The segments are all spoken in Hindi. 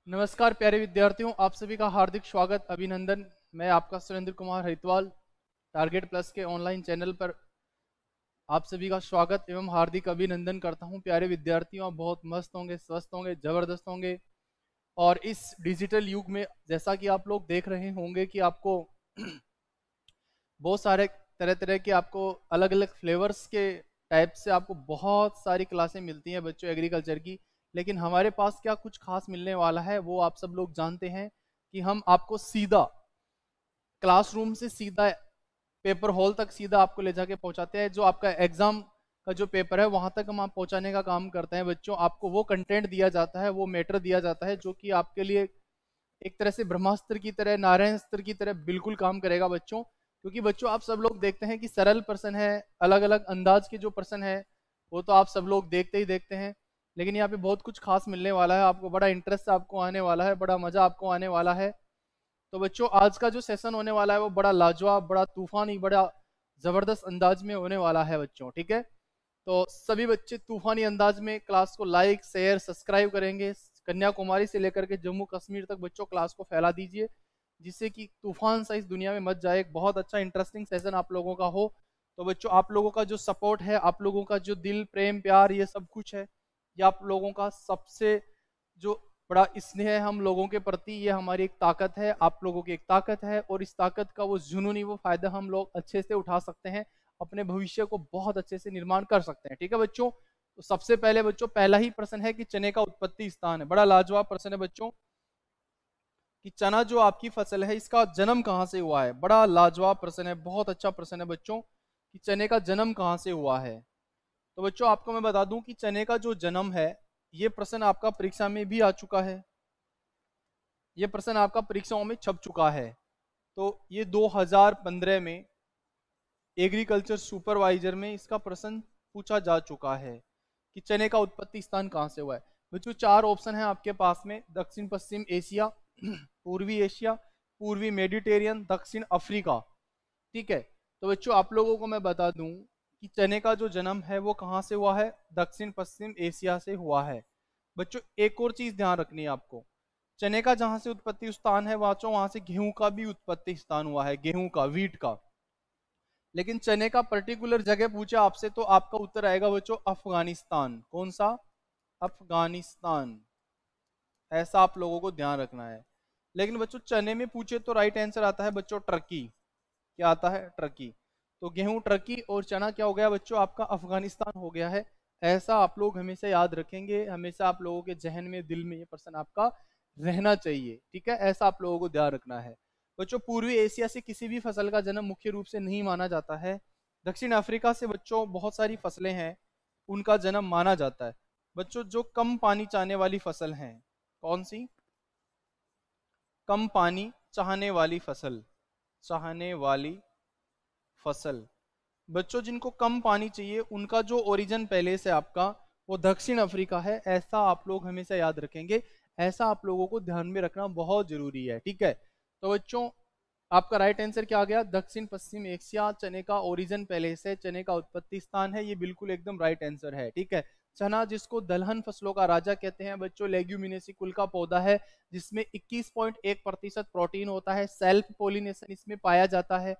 नमस्कार प्यारे विद्यार्थियों, आप सभी का हार्दिक स्वागत अभिनंदन। मैं आपका सुरेंद्र कुमार हरिद्वाल टारगेट प्लस के ऑनलाइन चैनल पर आप सभी का स्वागत एवं हार्दिक अभिनंदन करता हूं। प्यारे विद्यार्थियों, आप बहुत मस्त होंगे, स्वस्थ होंगे, जबरदस्त होंगे। और इस डिजिटल युग में जैसा कि आप लोग देख रहे होंगे कि आपको बहुत सारे तरह तरह के आपको अलग अलग फ्लेवर्स के टाइप से आपको बहुत सारी क्लासें मिलती हैं बच्चों एग्रीकल्चर की। लेकिन हमारे पास क्या कुछ खास मिलने वाला है वो आप सब लोग जानते हैं कि हम आपको सीधा क्लासरूम से सीधा पेपर हॉल तक सीधा आपको ले जाके पहुंचाते हैं। जो आपका एग्जाम का जो पेपर है वहां तक हम आप पहुंचाने का काम करते हैं बच्चों। आपको वो कंटेंट दिया जाता है, वो मैटर दिया जाता है जो कि आपके लिए एक तरह से ब्रह्मास्त्र की तरह, नारायण अस्त्र की तरह बिल्कुल काम करेगा बच्चों। क्योंकि बच्चों आप सब लोग देखते हैं कि सरल पर्सन है, अलग अलग अंदाज के जो पर्सन है वो तो आप सब लोग देखते ही देखते हैं। लेकिन यहाँ पे बहुत कुछ खास मिलने वाला है आपको, बड़ा इंटरेस्ट आपको आने वाला है, बड़ा मजा आपको आने वाला है। तो बच्चों आज का जो सेशन होने वाला है वो बड़ा लाजवाब, बड़ा तूफानी, बड़ा जबरदस्त अंदाज में होने वाला है बच्चों। ठीक है, तो सभी बच्चे तूफानी अंदाज में क्लास को लाइक शेयर सब्सक्राइब करेंगे। कन्याकुमारी से लेकर के जम्मू कश्मीर तक बच्चों क्लास को फैला दीजिए, जिससे कि तूफान सा इस दुनिया में मच जाए। एक बहुत अच्छा इंटरेस्टिंग सेशन आप लोगों का हो। तो बच्चों आप लोगों का जो सपोर्ट है, आप लोगों का जो दिल प्रेम प्यार ये सब कुछ है, ये आप लोगों का सबसे जो बड़ा स्नेह है हम लोगों के प्रति, ये हमारी एक ताकत है, आप लोगों की एक ताकत है। और इस ताकत का वो जुनूनी वो फायदा हम लोग अच्छे से उठा सकते हैं, अपने भविष्य को बहुत अच्छे से निर्माण कर सकते हैं। ठीक है बच्चों, तो सबसे पहले बच्चों पहला ही प्रश्न है कि चने का उत्पत्ति स्थान है। बड़ा लाजवाब प्रश्न है बच्चों कि चना जो आपकी फसल है इसका जन्म कहाँ से हुआ है। बड़ा लाजवाब प्रश्न है, बहुत अच्छा प्रश्न है बच्चों कि चने का जन्म कहाँ से हुआ है। तो बच्चों आपको मैं बता दूं कि चने का जो जन्म है, ये प्रश्न आपका परीक्षा में भी आ चुका है, ये प्रश्न आपका परीक्षाओं में छप चुका है। तो ये 2015 में एग्रीकल्चर सुपरवाइजर में इसका प्रश्न पूछा जा चुका है कि चने का उत्पत्ति स्थान कहाँ से हुआ है। बच्चों चार ऑप्शन है आपके पास में: दक्षिण पश्चिम एशिया, पूर्वी एशिया, पूर्वी मेडिटेरियन, दक्षिण अफ्रीका। ठीक है, तो बच्चों आप लोगों को मैं बता दूं कि चने का जो जन्म है वो कहाँ से हुआ है, दक्षिण पश्चिम एशिया से हुआ है। बच्चों एक और चीज ध्यान रखनी है आपको, चने का जहां से उत्पत्ति स्थान है बच्चों वहां से गेहूं का भी उत्पत्ति स्थान हुआ है, गेहूं का, वीट का। लेकिन चने का पर्टिकुलर जगह पूछा आपसे तो आपका उत्तर आएगा बच्चों अफगानिस्तान। कौन सा? अफगानिस्तान। ऐसा आप लोगों को ध्यान रखना है। लेकिन बच्चों चने में पूछे तो राइट आंसर आता है बच्चों टर्की। क्या आता है? टर्की। तो गेहूं टर्की और चना क्या हो गया बच्चों आपका? अफगानिस्तान हो गया है। ऐसा आप लोग हमेशा याद रखेंगे, हमेशा आप लोगों के जहन में, दिल में ये प्रश्न आपका रहना चाहिए। ठीक है, ऐसा आप लोगों को ध्यान रखना है। बच्चों पूर्वी एशिया से किसी भी फसल का जन्म मुख्य रूप से नहीं माना जाता है। दक्षिण अफ्रीका से बच्चों बहुत सारी फसलें हैं, उनका जन्म माना जाता है। बच्चों जो कम पानी चाहने वाली फसल हैं, कौन सी? कम पानी चाहने वाली फसल, चाहने वाली फसल। बच्चों जिनको कम पानी चाहिए उनका जो ओरिजिन पहले से आपका वो दक्षिण अफ्रीका है, ऐसा आप लोग हमेशा याद रखेंगे। ऐसा आप लोगों को ध्यान में रखना बहुत जरूरी है। ठीक है, तो बच्चों आपका राइट आंसर क्या आ गया? दक्षिण पश्चिम एशिया, चने का ओरिजिन पहले से, चने का उत्पत्ति स्थान है, ये बिल्कुल एकदम राइट आंसर है। ठीक है, चना जिसको दलहन फसलों का राजा कहते हैं बच्चों, लेग्यूमिनेसी कुल का पौधा है जिसमें 21.1% प्रोटीन होता है। सेल्फ पोलिनेशन इसमें पाया जाता है,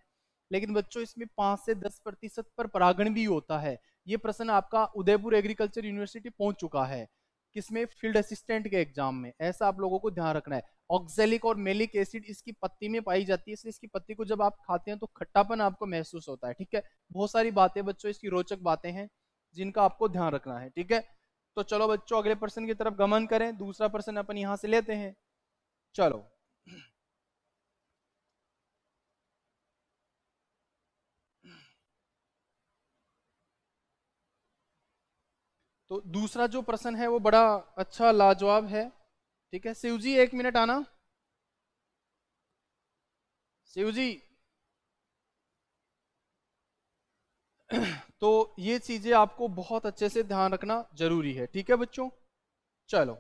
लेकिन बच्चों इसमें 5 से 10% पर परागण भी होता है। ये प्रश्न आपका उदयपुर एग्रीकल्चर यूनिवर्सिटी पहुंच चुका है, किसमें? फील्ड असिस्टेंट के एग्जाम में। ऐसा आप लोगों को ध्यान रखना है। ऑक्जेलिक और मेलिक एसिड इसकी पत्ती में पाई जाती है, इसलिए इसकी पत्ती को जब आप खाते हैं तो खट्टापन आपको महसूस होता है। ठीक है, बहुत सारी बातें बच्चों इसकी रोचक बातें हैं जिनका आपको ध्यान रखना है। ठीक है, तो चलो बच्चों अगले प्रश्न की तरफ गमन करें। दूसरा प्रश्न अपन यहां से लेते हैं। चलो तो दूसरा जो प्रश्न है वो बड़ा अच्छा लाजवाब है। ठीक है, शिव जी एक मिनट आना। शिव जी तो ये चीजें आपको बहुत अच्छे से ध्यान रखना जरूरी है। ठीक है बच्चों, चलो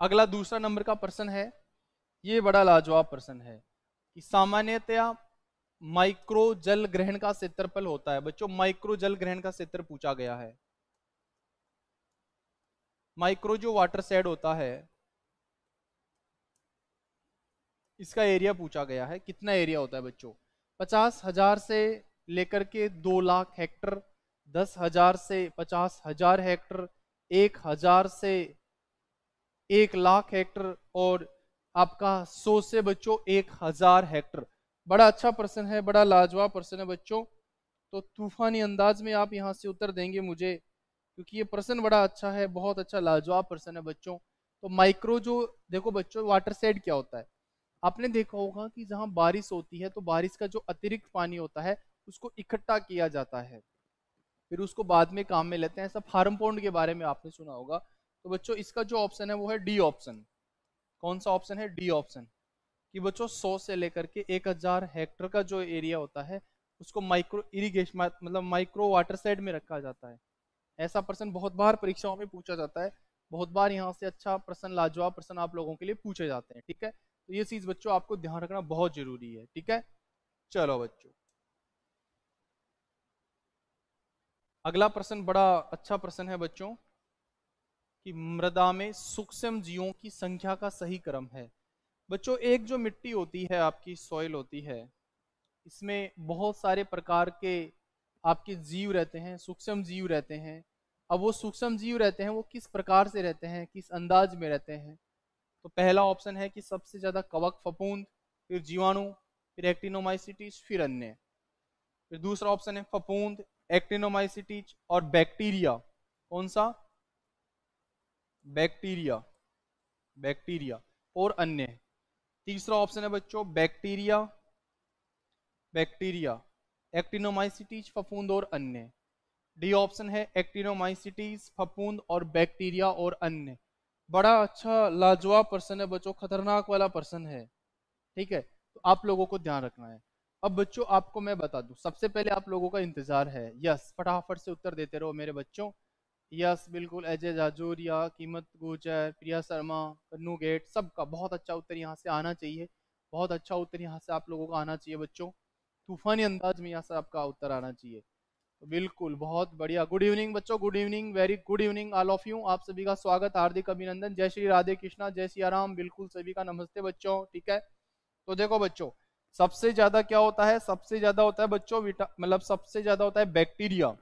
अगला दूसरा नंबर का प्रश्न है। ये बड़ा लाजवाब प्रश्न है कि सामान्यतया माइक्रो जल ग्रहण का क्षेत्रफल होता है। बच्चों माइक्रो जल ग्रहण का क्षेत्र पूछा गया है। माइक्रो जो वाटर शेड होता है, इसका एरिया पूछा गया है। कितना एरिया होता है बच्चों? 50,000 से लेकर के 2 लाख हेक्टर, 10,000 से 50,000 हेक्टर, 1,000 से 1 लाख हेक्टर, और आपका 100 से बच्चों 1,000 हेक्टर। बड़ा अच्छा प्रश्न है, बड़ा लाजवाब प्रश्न है बच्चों। तो तूफानी अंदाज में आप यहाँ से उत्तर देंगे मुझे, क्योंकि ये प्रश्न बड़ा अच्छा है, बहुत अच्छा लाजवाब प्रश्न है बच्चों। तो माइक्रो जो, देखो बच्चों, वाटर शेड क्या होता है? आपने देखा होगा कि जहां बारिश होती है तो बारिश का जो अतिरिक्त पानी होता है उसको इकट्ठा किया जाता है, फिर उसको बाद में काम में लेते हैं। ऐसा फार्म पॉन्ड के बारे में आपने सुना होगा। तो बच्चों इसका जो ऑप्शन है वो है डी ऑप्शन। कौन सा ऑप्शन है? D option. कि बच्चों 100 से लेकर के 1,000 हेक्टर का जो एरिया होता है उसको माइक्रो इरिगेशन, मतलब माइक्रो वाटर शेड में रखा जाता है। ऐसा प्रश्न बहुत बार परीक्षाओं में पूछा जाता है, बहुत बार यहाँ से अच्छा प्रश्न, लाजवाब प्रश्न आप लोगों के लिए पूछे जाते हैं। ठीक है, तो ये चीज बच्चों आपको ध्यान रखना बहुत जरूरी है। ठीक है, चलो बच्चों, अगला प्रश्न बड़ा अच्छा प्रश्न है बच्चों, कि मृदा में सूक्ष्म जीवों की संख्या का सही क्रम है। बच्चों एक जो मिट्टी होती है, आपकी सॉइल होती है, इसमें बहुत सारे प्रकार के आपके जीव रहते हैं, सूक्ष्म जीव रहते हैं। अब वो सूक्ष्म जीव रहते हैं, वो किस प्रकार से रहते हैं, किस अंदाज में रहते हैं? तो पहला ऑप्शन है कि सबसे ज्यादा कवक फफूंद, फिर जीवाणु, फिर एक्टिनोमाइसिटीज, फिर अन्य। फिर दूसरा ऑप्शन है फफूंद, एक्टिनोमाइसिटीज और बैक्टीरिया। कौन सा? बैक्टीरिया, बैक्टीरिया और अन्य। तीसरा ऑप्शन है बच्चों बैक्टीरिया, बैक्टीरिया, एक्टिनोमाइसिटीज, फफूंद और अन्य। डी ऑप्शन है एक्टिनोमाइसिटीज, फफूंद और बैक्टीरिया और अन्य। बड़ा अच्छा लाजवाब प्रश्न है बच्चों, खतरनाक वाला प्रश्न है। ठीक है, तो आप लोगों को ध्यान रखना है। अब बच्चों आपको मैं बता दूं, सबसे पहले आप लोगों का इंतजार है। यस, फटाफट से उत्तर देते रहो मेरे बच्चों। यस बिल्कुल, अजय जाजोरिया, कीमत गुजर, प्रिया शर्मा, कन्नू गेट, सबका बहुत अच्छा उत्तर यहाँ से आना चाहिए। बहुत अच्छा उत्तर यहाँ से आप लोगों का आना चाहिए बच्चों। तूफानी अंदाज में यहाँ से आपका उत्तर आना चाहिए। तो बिल्कुल, बहुत बढ़िया। गुड इवनिंग बच्चों, good evening, very good evening all of you. आप सभी का स्वागत, हार्दिक अभिनंदन। जय श्री राधे कृष्णा, जय सिया राम, बिल्कुल सभी का नमस्ते बच्चों। ठीक है, तो देखो बच्चों, सबसे ज्यादा क्या होता है? सबसे ज्यादा होता है बच्चों मतलब सबसे ज्यादा होता है बैक्टीरिया।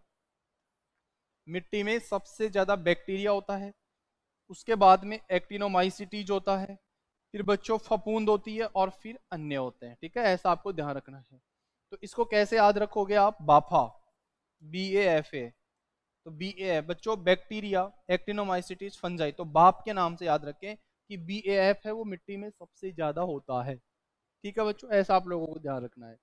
मिट्टी में सबसे ज्यादा बैक्टीरिया होता है, उसके बाद में एक्टिनोमाइसिटीज होता है, फिर बच्चों फफूंद होती है, और फिर अन्य होते हैं। ठीक है, ऐसा आपको ध्यान रखना है। तो इसको कैसे याद रखोगे आप? बाफा, BAFA। तो BAF बच्चों बैक्टीरिया, एक्टिनोमाइसिटीज, फंजाई। तो बाप के नाम से याद रखें कि BAF है वो मिट्टी में सबसे ज्यादा होता है। ठीक है बच्चों, ऐसा आप लोगों को ध्यान रखना है।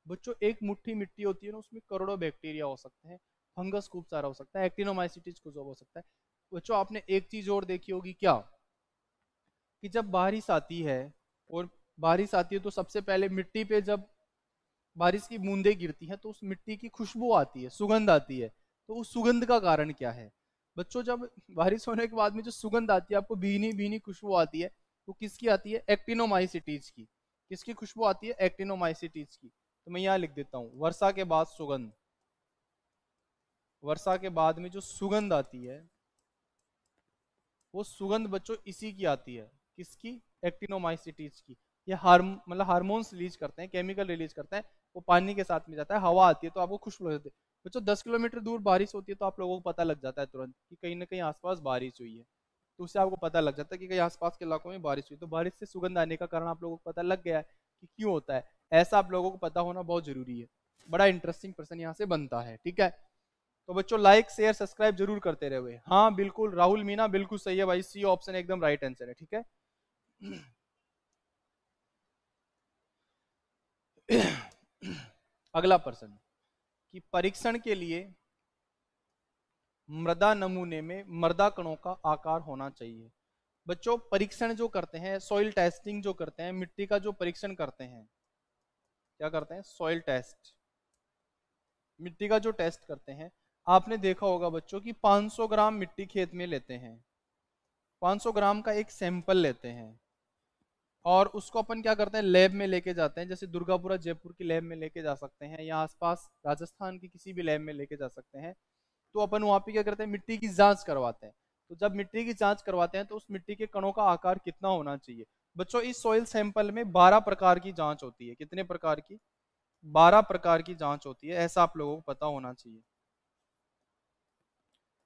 बच्चों एक मुट्ठी मिट्टी होती है ना, उसमें करोड़ों बैक्टीरिया हो सकते हैं, फंगस खूब सारा हो सकता है, एक्टिनोमाइसिटीज कुछ हो सकता है। बच्चों आपने एक चीज और देखी होगी क्या, कि जब बारिश आती है, और बारिश आती है तो सबसे पहले मिट्टी पे जब बारिश की बूंदें गिरती हैं तो उस मिट्टी की खुशबू आती है, सुगंध आती है। तो उस सुगंध का कारण क्या है? बच्चों जब बारिश होने के बाद में जो सुगंध आती है, आपको भीनी भीनी खुशबू आती है, वो किसकी आती है? एक्टिनोमाइसिटीज की। किसकी खुशबू आती है? एक्टिनोमाइसिटीज की। तो मैं यहाँ लिख देता हूँ, वर्षा के बाद सुगंध। वर्षा के बाद में जो सुगंध आती है, वो सुगंध बच्चों इसी की आती है। किसकी? एक्टिनोमाइसिटीज की। ये मतलब हार्मोन्स रिलीज करते हैं, केमिकल रिलीज करते हैं, वो पानी के साथ में जाता है, हवा आती है तो आपको खुशबू लगती है। बच्चों 10 किलोमीटर दूर बारिश होती है तो आप लोगों को पता लग जाता है तुरंत कि कहीं ना कहीं आसपास बारिश हुई है। तो उससे आपको पता लग जाता है कि कहीं आसपास के इलाकों में बारिश हुई। तो बारिश से सुगंध आने का कारण आप लोगों को पता लग गया है कि क्यों होता है। ऐसा आप लोगों को पता होना बहुत जरूरी है। बड़ा इंटरेस्टिंग प्रश्न यहाँ से बनता है। ठीक है, तो बच्चों लाइक शेयर सब्सक्राइब जरूर करते रहे। हाँ बिल्कुल, राहुल मीना बिल्कुल सही है भाई, सी ऑप्शन एकदम राइट आंसर है। ठीक है, अगला प्रश्न, कि परीक्षण के लिए मृदा नमूने में मृदा कणों का आकार होना चाहिए। बच्चों परीक्षण जो करते हैं, सॉइल टेस्टिंग जो करते हैं, मिट्टी का जो परीक्षण करते हैं, क्या करते हैं? सॉइल टेस्ट, मिट्टी का जो टेस्ट करते हैं। आपने देखा होगा बच्चों कि 500 ग्राम मिट्टी खेत में लेते हैं, 500 ग्राम का एक सैंपल लेते हैं, और उसको अपन क्या करते हैं? लैब में लेके जाते हैं। जैसे दुर्गापुरा जयपुर की लैब में लेके जा सकते हैं, या आसपास राजस्थान की किसी भी लैब में लेके जा सकते हैं। तो अपन वहाँ पे क्या करते हैं? मिट्टी की जांच करवाते हैं। तो जब मिट्टी की जांच करवाते हैं तो उस मिट्टी के कणों का आकार कितना होना चाहिए। बच्चों इस सॉइल सैंपल में 12 प्रकार की जांच होती है। कितने प्रकार की? 12 प्रकार की जांच होती है, ऐसा आप लोगों को पता होना चाहिए।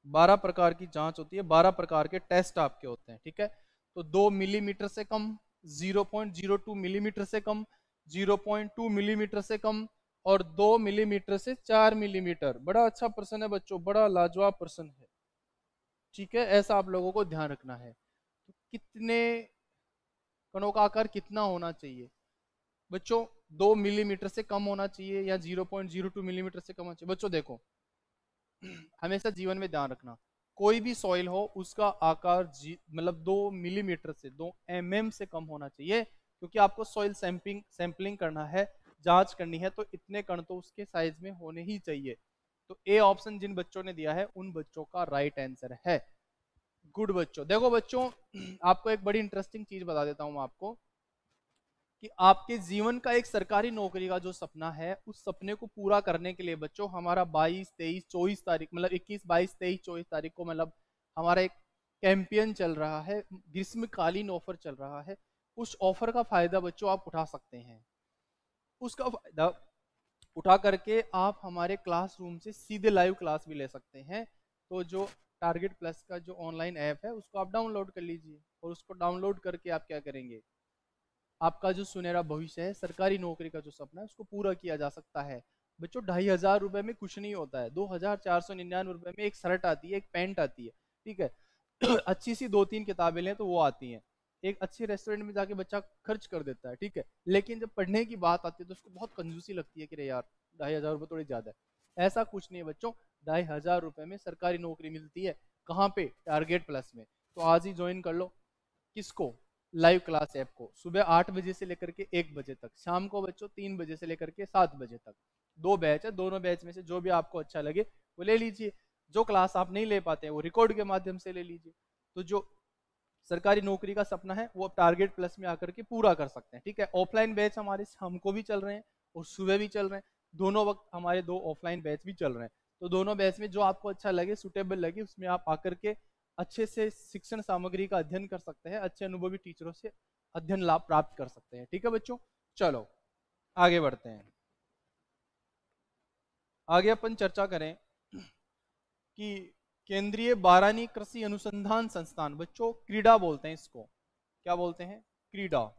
12 प्रकार की जांच होती है, 12 प्रकार के टेस्ट आपके होते हैं, ठीक है। तो 2 मिलीमीटर से कम, 0.02 मिलीमीटर से कम, 0.2 मिलीमीटर से कम, और 2 मिलीमीटर से 4 मिलीमीटर। बड़ा अच्छा प्रश्न है बच्चों, बड़ा लाजवाब प्रश्न है, ठीक है। ऐसा आप लोगों को ध्यान रखना है। तो कितने कणों का आकार कितना होना चाहिए बच्चों? 2 मिलीमीटर से कम होना चाहिए या 0.02 मिलीमीटर से कम होना चाहिए? बच्चों देखो, हमेशा जीवन में ध्यान रखना, कोई भी सॉइल हो उसका आकार मतलब 2 मिलीमीटर से 2 mm से कम होना चाहिए, क्योंकि आपको सॉइल सैंपलिंग करना है, जांच करनी है, तो इतने कण तो उसके साइज में होने ही चाहिए। तो ए ऑप्शन जिन बच्चों ने दिया है उन बच्चों का राइट आंसर है। गुड बच्चों। देखो बच्चों, आपको एक बड़ी इंटरेस्टिंग चीज बता देता हूं आपको, कि आपके जीवन का एक सरकारी नौकरी का जो सपना है, उस सपने को पूरा करने के लिए बच्चों हमारा 22, 23, 24 तारीख, मतलब 21, 22, 23, 24 तारीख को, मतलब हमारा एक कैंपेन चल रहा है, ग्रीष्मकालीन ऑफर चल रहा है। उस ऑफर का फायदा बच्चों आप उठा सकते हैं। उसका फायदा उठा करके आप हमारे क्लासरूम से सीधे लाइव क्लास भी ले सकते हैं। तो जो टारगेट प्लस का जो ऑनलाइन ऐप है उसको आप डाउनलोड कर लीजिए, और उसको डाउनलोड करके आप क्या करेंगे, आपका जो सुनहरा भविष्य है, सरकारी नौकरी का जो सपना है, उसको पूरा किया जा सकता है। बच्चों 2,500 रुपए में कुछ नहीं होता है, 2,499 रुपए में एक शर्ट आती है, एक पैंट आती है, ठीक है। अच्छी सी 2-3 किताबें लें तो वो आती हैं, एक अच्छे रेस्टोरेंट में जाके बच्चा खर्च कर देता है, ठीक है। लेकिन जब पढ़ने की बात आती है तो उसको बहुत कंजूसी लगती है कि रे यार 2,500 रुपये थोड़ी ज्यादा है। ऐसा कुछ नहीं है बच्चों, 2,500 रुपये में सरकारी नौकरी मिलती है। कहाँ पे? टारगेट प्लस में। तो आज ही ज्वाइन कर लो। किसको? लाइव क्लास ऐप को। सुबह 8 बजे से लेकर के 1 बजे तक, शाम को बच्चों 3 बजे से लेकर के 7 बजे तक। 2 बैच है, दोनों बैच में से जो भी आपको अच्छा लगे वो ले लीजिए। जो क्लास आप नहीं ले पाते हैं वो रिकॉर्ड के माध्यम से ले लीजिए। तो जो सरकारी नौकरी का सपना है वो आप टारगेट प्लस में आकर के पूरा कर सकते हैं, ठीक है। ऑफलाइन बैच हमारे शाम को भी चल रहे हैं और सुबह भी चल रहे हैं, दोनों वक्त हमारे 2 ऑफलाइन बैच भी चल रहे हैं। तो दोनों बैच में जो आपको अच्छा लगे, सुटेबल लगे, उसमें आप आकर के अच्छे से शिक्षण सामग्री का अध्ययन कर सकते हैं, अच्छे अनुभवी टीचरों से अध्ययन लाभ प्राप्त कर सकते हैं, ठीक है बच्चों। चलो आगे बढ़ते हैं। आगे अपन चर्चा करें कि केंद्रीय बारानी कृषि अनुसंधान संस्थान, बच्चों क्रीडा बोलते हैं इसको, क्या बोलते हैं? क्रीडा।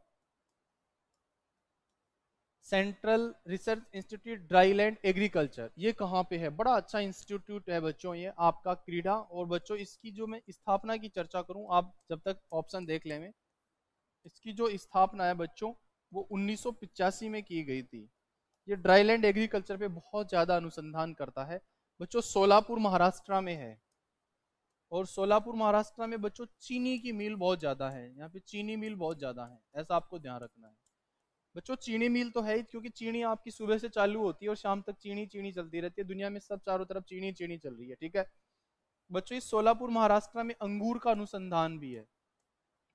Central research institute dryland agriculture, ये कहाँ पे है? बड़ा अच्छा इंस्टीट्यूट है बच्चों ये आपका, क्रीडा। और बच्चों इसकी जो मैं स्थापना की चर्चा करूं, आप जब तक ऑप्शन देख लें, में इसकी जो स्थापना है बच्चों वो 1985 में की गई थी। ये ड्राईलैंड एग्रीकल्चर पे बहुत ज्यादा अनुसंधान करता है बच्चों। सोलापुर महाराष्ट्र में है, और सोलापुर महाराष्ट्र में बच्चों चीनी की मिल बहुत ज्यादा है, यहाँ पे चीनी मिल बहुत ज्यादा है, ऐसा आपको ध्यान रखना है बच्चों। चीनी मिल तो है ही, क्योंकि चीनी आपकी सुबह से चालू होती है और शाम तक चीनी चीनी चलती रहती है, दुनिया में सब चारों तरफ चीनी चीनी चल रही है, ठीक है बच्चों। इस सोलापुर महाराष्ट्र में अंगूर का अनुसंधान भी है।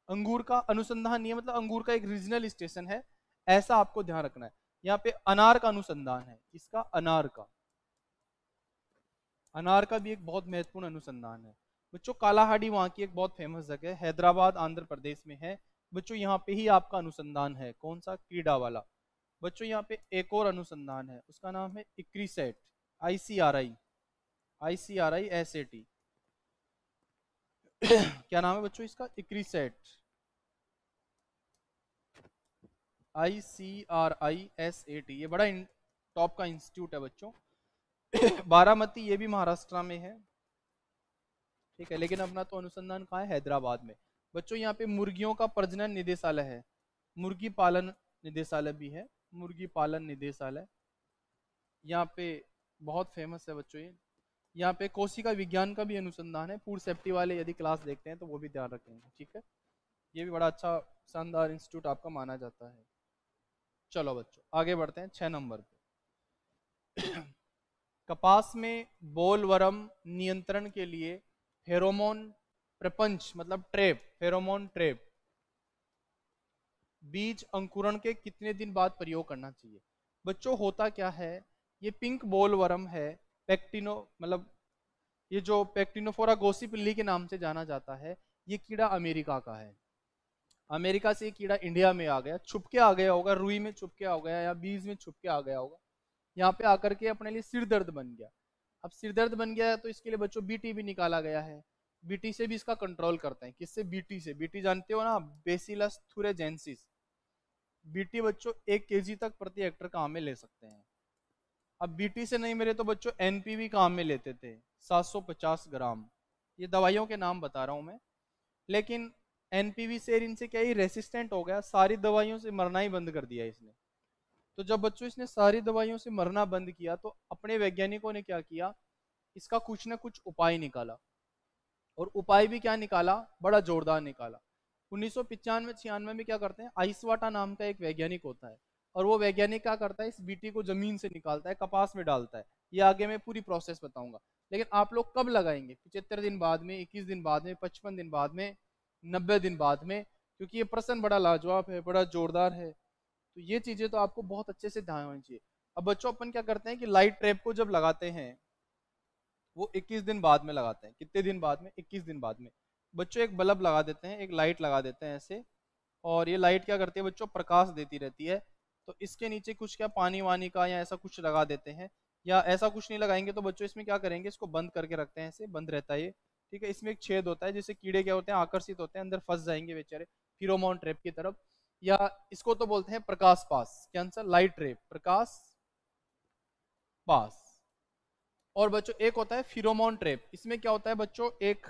अंगूर का अनुसंधान नहीं है, मतलब अंगूर का एक रीजनल स्टेशन है, ऐसा आपको ध्यान रखना है। यहाँ पे अनार का अनुसंधान है, इसका अनार का, अनार का भी एक बहुत महत्वपूर्ण अनुसंधान है बच्चों। कालाहांडी वहाँ की एक बहुत फेमस जगह है, हैदराबाद आंध्र प्रदेश में है बच्चों। यहाँ पे ही आपका अनुसंधान है, कौन सा? क्रीडा वाला। बच्चों यहाँ पे एक और अनुसंधान है, उसका नाम है इक्रीसेट, ICRI, ICRISAT। क्या नाम है बच्चों इसका? ICRISAT, ICRISAT। ये बड़ा टॉप का इंस्टीट्यूट है बच्चों। बारामती, ये भी महाराष्ट्र में है, ठीक है, लेकिन अपना तो अनुसंधान कहाँ है? हैदराबाद में। बच्चों यहाँ पे मुर्गियों का प्रजनन निदेशालय है, मुर्गी पालन निदेशालय भी है, मुर्गी पालन निदेशालय यहाँ पे बहुत फेमस है बच्चों ये। यहाँ पे कोशिका विज्ञान का भी अनुसंधान है, फूड सेफ्टी वाले यदि क्लास देखते हैं तो वो भी ध्यान रखेंगे, ठीक है। ये भी बड़ा अच्छा शानदार इंस्टीट्यूट आपका माना जाता है। चलो बच्चों आगे बढ़ते हैं 6 नंबर पे। कपास में बोलवर्म नियंत्रण के लिए फेरोमोन प्रपंच, मतलब ट्रैप, फेरोमोन ट्रैप, बीज अंकुरण के कितने दिन बाद प्रयोग करना चाहिए? बच्चों होता क्या है, ये पिंक बोलवर्म है, पेक्टिनो मतलब ये जो पेक्टिनोफोरा गोसिपिल्ली के नाम से जाना जाता है, ये कीड़ा अमेरिका का है। अमेरिका से ये कीड़ा इंडिया में आ गया, छुप के आ गया होगा, रुई में छुप के आ गया या बीज में छुप के आ गया होगा, यहाँ पे आकर के अपने लिए सिर दर्द बन गया। अब सिर दर्द बन गया है तो इसके लिए बच्चों बीटी भी निकाला गया है। बीटी से भी इसका कंट्रोल करते हैं। किससे? बीटी से। बीटी जानते हो ना, बेसिलस थुरेजेंसिस। बीटी बच्चों 1 kg तक प्रति हेक्टर काम में ले सकते हैं। अब बीटी से नहीं मिले तो बच्चों एनपीवी काम में लेते थे, 750 ग्राम। ये दवाइयों के नाम बता रहा हूं मैं। लेकिन एनपीवी से इनसे क्या, ही रेसिस्टेंट हो गया, सारी दवाइयों से मरना ही बंद कर दिया इसने। तो जब बच्चों इसने सारी दवाइयों से मरना बंद किया तो अपने वैज्ञानिकों ने क्या किया, इसका कुछ ना कुछ उपाय निकाला। और उपाय भी क्या निकाला, बड़ा जोरदार निकाला। 1995-96 में क्या करते हैं, आइसवाटा नाम का एक वैज्ञानिक होता है, और वो वैज्ञानिक क्या करता है, इस बीटी को जमीन से निकालता है, कपास में डालता है। ये आगे मैं पूरी प्रोसेस बताऊंगा। लेकिन आप लोग कब लगाएंगे? 75 दिन बाद में, 21 दिन बाद में, 55 दिन बाद में, 90 दिन बाद में, क्योंकि ये प्रश्न बड़ा लाजवाब है, बड़ा जोरदार है। तो ये चीजें तो आपको बहुत अच्छे से ध्यान होनी चाहिए। अब बच्चों अपन क्या करते हैं कि लाइट ट्रैप को जब लगाते हैं, वो 21 दिन बाद में लगाते हैं। कितने दिन बाद में? 21 दिन बाद में। बच्चों एक बल्ब लगा देते हैं, एक लाइट लगा देते हैं ऐसे, और ये लाइट क्या करती है बच्चों, प्रकाश देती रहती है। तो इसके नीचे कुछ क्या पानी वानी का या ऐसा कुछ लगा देते हैं, या ऐसा कुछ नहीं लगाएंगे तो बच्चों इसमें क्या करेंगे, इसको बंद करके रखते हैं, ऐसे बंद रहता है ये। ठीक है, इसमें एक छेद होता है, जिससे कीड़े क्या होते हैं, आकर्षित होते हैं, अंदर फंस जाएंगे बेचारे फिरोमोन ट्रैप की तरफ। या इसको तो बोलते हैं प्रकाश पास, क्या आंसर? लाइट ट्रैप, प्रकाश पास। और बच्चों एक होता है फिरोमोन ट्रैप। इसमें क्या होता है बच्चों, एक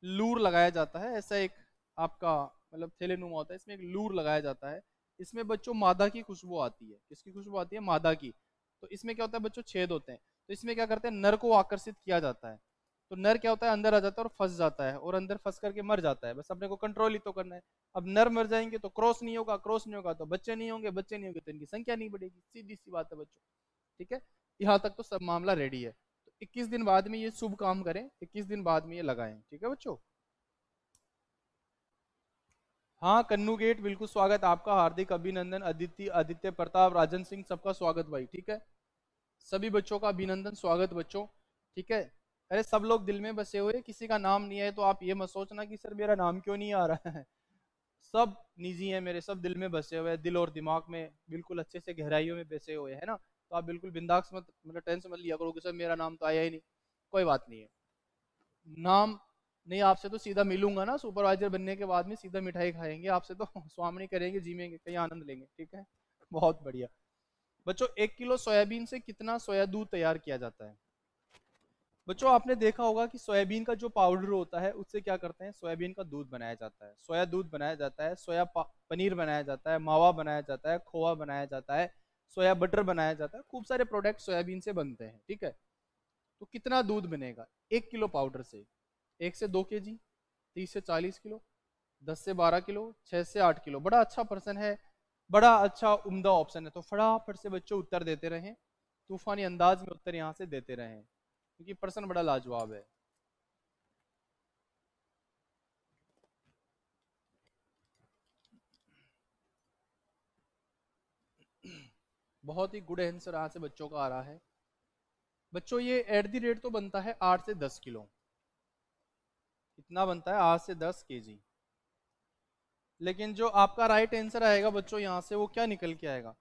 लूर लगाया जाता है, ऐसा एक आपका मतलब थैलेनुमा होता है, इसमें एक लूर लगाया जाता है। इसमें बच्चों मादा की खुशबू आती है। किसकी खुशबू आती है? मादा की। तो इसमें क्या होता है बच्चों, छेद होते हैं। तो इसमें क्या करते हैं, नर को आकर्षित किया जाता है। तो नर क्या होता है, अंदर आ जाता है और फंस जाता है, और अंदर फंस करके मर जाता है। बस अपने को कंट्रोल ही तो करना है। अब नर मर जाएंगे तो क्रॉस नहीं होगा, क्रॉस नहीं होगा तो बच्चे नहीं होंगे, बच्चे नहीं होंगे तो इनकी संख्या नहीं बढ़ेगी। सीधी सी बात है बच्चों। ठीक है, यहाँ तक तो सब मामला रेडी है। तो 21 दिन बाद में ये शुभ काम करें, 21 दिन बाद में ये लगाएं। ठीक है बच्चों। हाँ कन्नू गेट, बिल्कुल स्वागत आपका, हार्दिक अभिनंदन। अदिति, आदित्य प्रताप, राजन सिंह, सबका स्वागत भाई। ठीक है, सभी बच्चों का अभिनंदन, स्वागत बच्चों। ठीक है। अरे सब लोग दिल में बसे हुए, किसी का नाम नहीं है तो आप ये मत सोचना कि सर मेरा नाम क्यों नहीं आ रहा है। सब निजी है मेरे, सब दिल में बसे हुए हैं, दिल और दिमाग में बिल्कुल अच्छे से गहराइयों में बसे हुए है ना। तो आप बिल्कुल बिंदास मत, मतलब टेंशन मत लिया करो कि सर मेरा नाम तो आया ही नहीं। कोई बात नहीं है। नाम नहीं, आपसे तो सीधा मिलूंगा ना, सुपरवाइजर बनने के बाद में सीधा मिठाई खाएंगे आपसे तो स्वामनी करेंगे, जीमेंगे, कहीं आनंद लेंगे। ठीक है, बहुत बढ़िया। बच्चों 1 किलो सोयाबीन से कितना सोया दूध तैयार किया जाता है? बच्चों आपने देखा होगा कि सोयाबीन का जो पाउडर होता है उससे क्या करते हैं, सोयाबीन का दूध बनाया जाता है, सोया दूध बनाया जाता है, पनीर बनाया जाता है, मावा बनाया जाता है, खोआ बनाया जाता है, सोया बटर बनाया जाता है। खूब सारे प्रोडक्ट सोयाबीन से बनते हैं। ठीक है, तो कितना दूध बनेगा 1 किलो पाउडर से? 1 से 2 kg, 30 से 40 किलो, 10 से 12 किलो, 6 से 8 किलो। बड़ा अच्छा पर्सन है, बड़ा अच्छा उम्दा ऑप्शन है। तो फटाफट से बच्चों उत्तर देते रहें, तूफानी अंदाज में उत्तर यहाँ से देते रहें, क्योंकि पर्सन बड़ा लाजवाब है। बहुत ही गुड आंसर यहाँ से बच्चों का आ रहा है। बच्चों ये एट दी रेट तो बनता है 8 से 10 किलो। कितना बनता है? 8 से 10 kg। लेकिन जो आपका राइट आंसर आएगा बच्चों यहाँ से, वो क्या निकल के आएगा?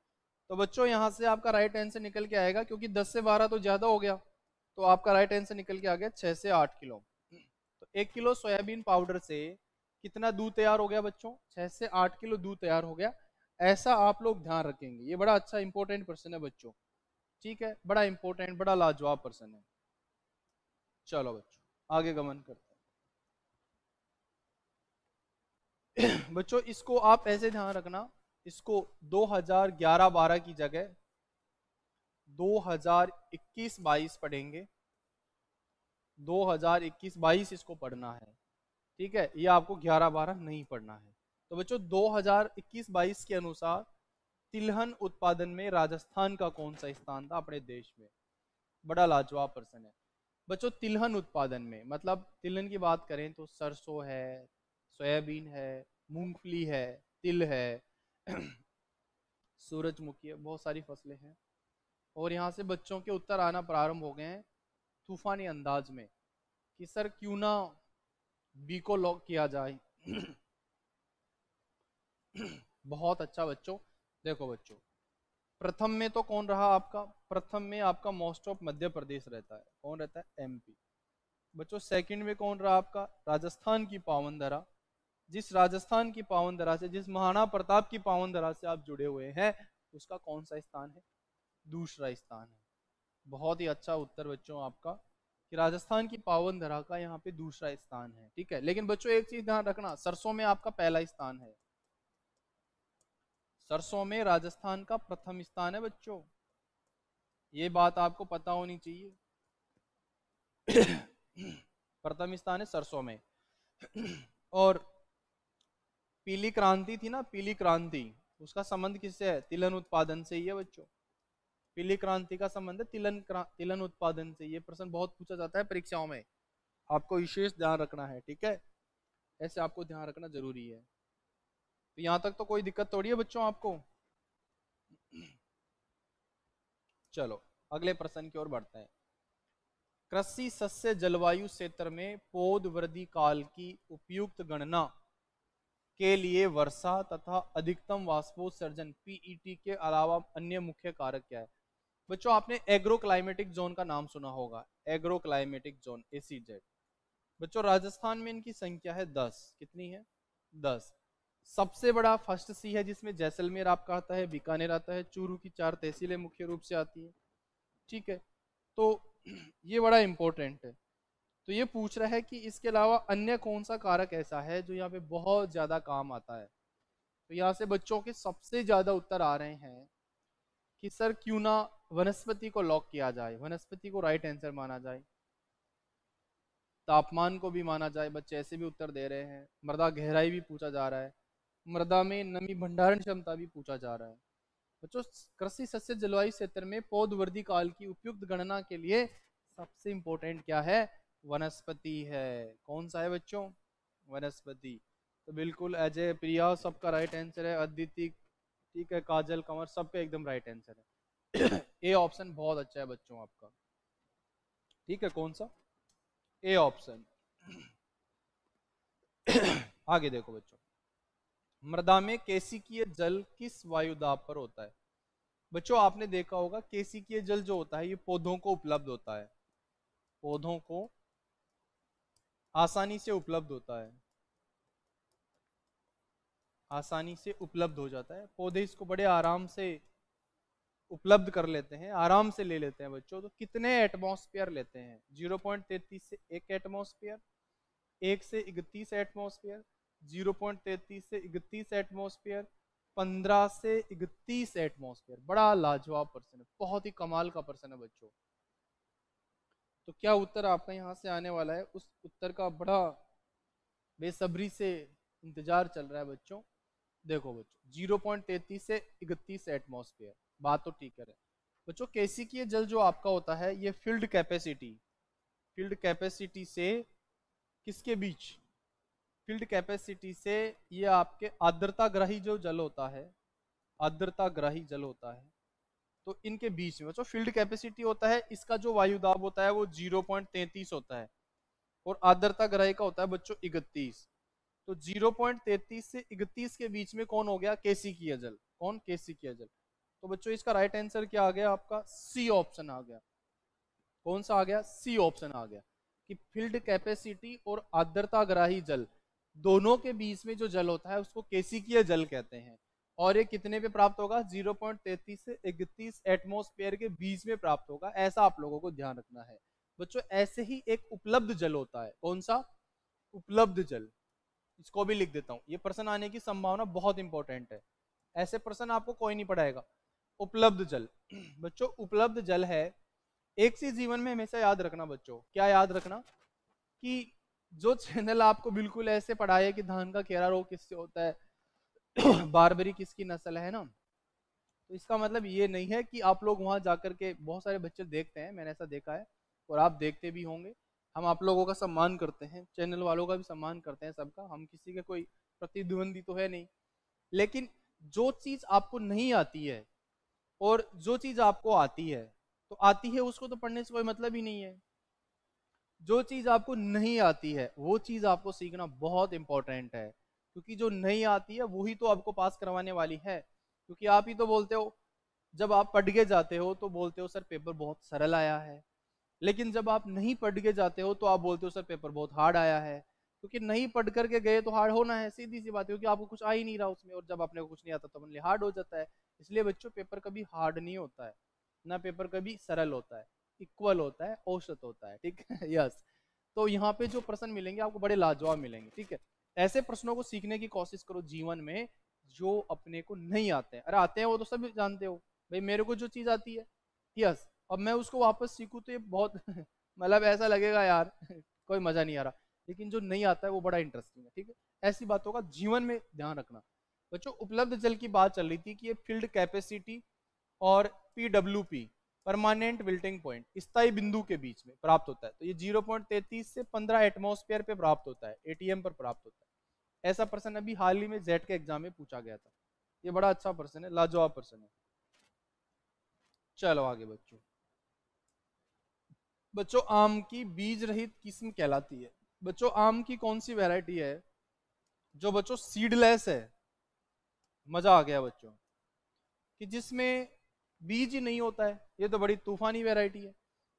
तो बच्चों यहाँ से आपका राइट आंसर निकल के आएगा, क्योंकि 10 से 12 तो ज्यादा हो गया, तो आपका राइट आंसर निकल के आ गया 6 से 8 किलो। तो 1 किलो सोयाबीन पाउडर से कितना दूध तैयार हो गया बच्चों? 6 से 8 किलो दूध तैयार हो गया। ऐसा आप लोग ध्यान रखेंगे, ये बड़ा अच्छा इंपॉर्टेंट पर्सन है बच्चों। ठीक है, बड़ा इंपॉर्टेंट, बड़ा लाजवाब पर्सन है। चलो बच्चों आगे गमन करते हैं। बच्चों इसको आप ऐसे ध्यान रखना, इसको 2011-12 की जगह 2021-22 पढ़ेंगे। 2021-22 इसको पढ़ना है। ठीक है, ये आपको 11-12 नहीं पढ़ना है। तो बच्चों 2021-22 के अनुसार तिलहन उत्पादन में राजस्थान का कौन सा स्थान था अपने देश में? बड़ा लाजवाब पर्सन है बच्चों। तिलहन उत्पादन में मतलब तिलहन की बात करें तो सरसों है, सोयाबीन है, मूंगफली है, तिल है, सूरजमुखी है, बहुत सारी फसलें हैं। और यहाँ से बच्चों के उत्तर आना प्रारंभ हो गए हैं तूफानी अंदाज में। कि सर क्यों ना बी को लॉक किया जाए। बहुत अच्छा बच्चों, देखो बच्चों, प्रथम में तो कौन रहा आपका, प्रथम में आपका मोस्ट ऑफ मध्य प्रदेश रहता है, कौन रहता है, एमपी। बच्चों सेकंड में कौन रहा आपका, राजस्थान की पावन धरा। जिस राजस्थान की पावन धरा से, जिस महाराणा प्रताप की पावन धरा से आप जुड़े हुए हैं, उसका कौन सा स्थान है, दूसरा स्थान है। बहुत ही अच्छा उत्तर बच्चों आपका, कि राजस्थान की पावन धरा का यहाँ पे दूसरा स्थान है। ठीक है, लेकिन बच्चों एक चीज ध्यान रखना, सरसों में आपका पहला स्थान है, सरसों में राजस्थान का प्रथम स्थान है बच्चों, ये बात आपको पता होनी चाहिए। प्रथम स्थान है सरसों में। और पीली क्रांति थी ना, पीली क्रांति, उसका संबंध किससे है, तिलहन उत्पादन से ही है बच्चों। पीली क्रांति का संबंध है तिलहन उत्पादन से। ये प्रश्न बहुत पूछा जाता है परीक्षाओं में, आपको विशेष ध्यान रखना है। ठीक है, ऐसे आपको ध्यान रखना जरूरी है। तो यहां तक तो कोई दिक्कत थोड़ी है बच्चों आपको। चलो अगले प्रश्न की ओर बढ़ते हैं। कृषि सस्य जलवायु क्षेत्र में पौध वृद्धि काल की उपयुक्त गणना के लिए वर्षा तथा अधिकतम वाष्पोत्सर्जन पीईटी के अलावा अन्य मुख्य कारक क्या है। बच्चों आपने एग्रो क्लाइमेटिक जोन का नाम सुना होगा, एग्रो क्लाइमेटिक जोन एसीजेड। बच्चों राजस्थान में इनकी संख्या है 10, कितनी है, 10। सबसे बड़ा फर्स्ट सी है, जिसमें जैसलमेर आपका आता है, बीकानेर आता है, चूरू की 4 तहसीलें मुख्य रूप से आती है। ठीक है, तो ये बड़ा इंपॉर्टेंट है। तो ये पूछ रहा है कि इसके अलावा अन्य कौन सा कारक ऐसा है जो यहाँ पे बहुत ज्यादा काम आता है। तो यहाँ से बच्चों के सबसे ज्यादा उत्तर आ रहे हैं कि सर क्यों ना वनस्पति को लॉक किया जाए, वनस्पति को राइट आंसर माना जाए, तापमान को भी माना जाए, बच्चे ऐसे भी उत्तर दे रहे हैं, मृदा गहराई भी पूछा जा रहा है, मृदा में नमी भंडारण क्षमता भी पूछा जा रहा है। बच्चों कृषि सस्य जलवायु क्षेत्र में पौध वृद्धि काल की उपयुक्त गणना के लिए सबसे इंपॉर्टेंट क्या है, वनस्पति है। कौन सा है बच्चों, वनस्पति। तो बिल्कुल अजय, प्रिया सबका राइट आंसर है, अदिति, ठीक है, काजल, कंवर, सबका एकदम राइट आंसर है। ए ऑप्शन बहुत अच्छा है बच्चों आपका। ठीक है, कौन सा, ए ऑप्शन। आगे देखो बच्चों, मृदा में केशिकीय जल किस वायुदाब पर होता है। बच्चों आपने देखा होगा केशिकीय जल जो होता है ये पौधों को उपलब्ध होता है, पौधों को आसानी से उपलब्ध होता है, आसानी से उपलब्ध हो जाता है, पौधे इसको बड़े आराम से उपलब्ध कर लेते हैं, आराम से ले लेते हैं बच्चों। तो कितने एटमॉस्फेयर लेते हैं, 0.33 से 1 एटमॉस्फेयर, 1 से 31 एटमॉस्फेयर, 0.33 से 31 एटमॉस्फेयर, 15 से 31 एटमॉस्फेयर। बड़ा लाजवाब प्रश्न है, बहुत ही कमाल का प्रश्न है बच्चों। तो क्या उत्तर आपका यहाँ से आने वाला है, उस उत्तर का बड़ा बेसब्री से इंतजार चल रहा है बच्चों। देखो बच्चों 0.33 से 31 एटमॉस्फेयर, बात तो ठीक है बच्चों। केशिकीय जल जो आपका होता है ये फील्ड कैपेसिटी, फील्ड कैपेसिटी से किसके बीच, फील्ड कैपेसिटी से ये आपके आर्द्रता ग्राही जो जल होता है, आर्द्रता ग्राही जल होता है, तो इनके बीच में बच्चों फील्ड कैपेसिटी होता है, इसका जो वायुदाब होता है वो 0.33 होता है, और आर्द्रता ग्राही का होता है बच्चों 31। तो 0.33 से 31 के बीच में कौन हो गया, केशिकीय जल। कौन, केशिकीय जल। तो बच्चों इसका राइट आंसर क्या आ गया आपका, सी ऑप्शन आ गया। कौन सा आ गया, सी ऑप्शन आ गया, कि फील्ड कैपेसिटी और आर्द्रता ग्राही जल दोनों के बीच में जो जल होता है उसको केशिकीय जल कहते हैं। और ये कितने पे प्राप्त होगा, 0.33 से 31 एटमॉस्फेयर के बीच में प्राप्त होगा, ऐसा आप लोगों को ध्यान रखना है बच्चों। ऐसे ही एक उपलब्ध जल होता है, कौन सा, उपलब्ध जल, इसको भी लिख देता हूं, ये प्रश्न आने की संभावना बहुत इंपॉर्टेंट है, ऐसे प्रश्न आपको कोई नहीं पढ़ाएगा। उपलब्ध जल बच्चों, उपलब्ध जल है, एक चीज जीवन में हमेशा याद रखना बच्चों, क्या याद रखना, कि जो चैनल आपको बिल्कुल ऐसे पढ़ाए कि धान का खेरा रोग किससे होता है, बारबरी किसकी नस्ल है ना, तो इसका मतलब ये नहीं है कि आप लोग वहां जाकर के, बहुत सारे बच्चे देखते हैं, मैंने ऐसा देखा है और आप देखते भी होंगे, हम आप लोगों का सम्मान करते हैं, चैनल वालों का भी सम्मान करते हैं, सबका, हम किसी के कोई प्रतिद्वंदी तो है नहीं, लेकिन जो चीज आपको नहीं आती है और जो चीज आपको आती है, तो आती है उसको तो पढ़ने से कोई मतलब ही नहीं है। जो चीज आपको नहीं आती है वो चीज आपको सीखना बहुत इंपॉर्टेंट है, क्योंकि जो नहीं आती है वही तो आपको पास करवाने वाली है। क्योंकि आप ही तो बोलते हो, जब आप पढ़ के जाते हो तो बोलते हो सर पेपर बहुत सरल आया है, लेकिन जब आप नहीं पढ़ के जाते हो तो आप बोलते हो सर पेपर बहुत हार्ड आया है। क्योंकि नहीं पढ़ करके गए तो हार्ड होना है, सीधी सी बात है, क्योंकि आपको कुछ आ ही नहीं रहा उसमें, और जब अपने को कुछ नहीं आता तो अपने हार्ड हो जाता है। इसलिए बच्चों पेपर कभी हार्ड नहीं होता है, ना पेपर कभी सरल होता है, इक्वल होता है, औसत होता है, ठीक है। यस। तो यहाँ पे जो प्रश्न मिलेंगे आपको बड़े लाजवाब मिलेंगे, ठीक है। ऐसे प्रश्नों को सीखने की कोशिश करो जीवन में, जो अपने को नहीं आते हैं। अरे आते हैं वो तो सब जानते हो भाई, मेरे को जो चीज आती है, यस, अब मैं उसको वापस सीखूं तो ये बहुत मतलब ऐसा लगेगा यार कोई मजा नहीं आ रहा। लेकिन जो नहीं आता है वो बड़ा इंटरेस्टिंग है, ठीक है। ऐसी बातों का जीवन में ध्यान रखना। बच्चों उपलब्ध जल की बात चल रही थी कि ये फील्ड कैपेसिटी और पीडब्ल्यूपी, परमानेंट विल्टिंग पॉइंट, स्थायी बिंदु के बीच में प्राप्त होता है। तो ये 0.33 से 15 एटमॉस्फेयर पे प्राप्त होता है, एटीएम पर प्राप्त होता है। ऐसा प्रश्न अभी हाल ही में जेट के एग्जाम में पूछा गया था। ये बड़ा अच्छा प्रश्न है, लाजवाब प्रश्न है। चलो आगे बच्चों। बच्चों आम की बीज रहित किस्म कहलाती है। बच्चों आम की कौन सी वैरायटी है जो बच्चों सीडलेस है? मजा आ गया बच्चों, कि जिसमें बीज ही नहीं होता है। ये तो बड़ी तूफानी वैरायटी है।